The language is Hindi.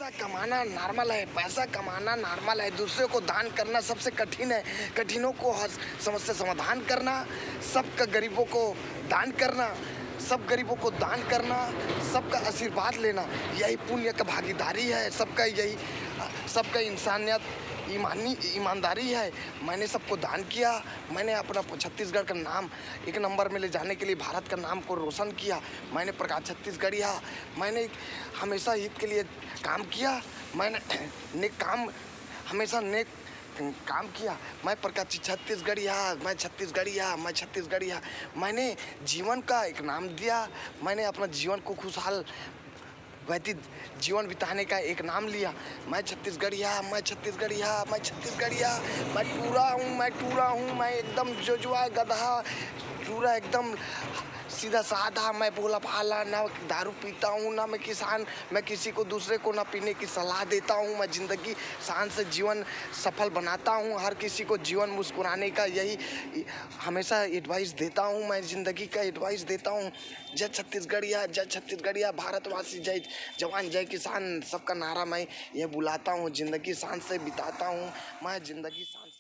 पैसा कमाना नॉर्मल है, पैसा कमाना नॉर्मल है। दूसरे को दान करना सबसे कठिन है। कठिनों को हर समस्या समाधान करना, सबका गरीबों को दान करना, सब गरीबों को दान करना, सबका आशीर्वाद लेना, यही पुण्य का भागीदारी है। सबका इंसानियत ईमानदारी है। मैंने सबको दान किया। मैंने अपना छत्तीसगढ़ का नाम एक नंबर में ले जाने के लिए भारत का नाम को रोशन किया। मैंने प्रकाश छत्तीसगढ़िया, मैंने हमेशा हित के लिए काम किया। मैंने हमेशा नेक काम किया। मैं प्रकाश छत्तीसगढ़िया, मैंने जीवन का एक नाम दिया। मैंने अपना जीवन को खुशहाल व्यतीत जीवन बिताने का एक नाम लिया। मैं छत्तीसगढ़िया, मैं टूरा हूँ, मैं एकदम जोजुआ गधा, टूरा एकदम सीधा साधा। मैं भोला भाला, ना दारू पीता हूँ, ना मैं किसान। मैं किसी को दूसरे को ना पीने की सलाह देता हूँ। मैं ज़िंदगी शान से जीवन सफल बनाता हूँ। हर किसी को जीवन मुस्कुराने का यही हमेशा एडवाइस देता हूँ। मैं ज़िंदगी का एडवाइस देता हूँ। जय छत्तीसगढ़िया, भारतवासी, जय जवान जय किसान, सबका नारा मैं ये बुलाता हूँ। ज़िंदगी शान से बिताता हूँ। मैं ज़िंदगी शान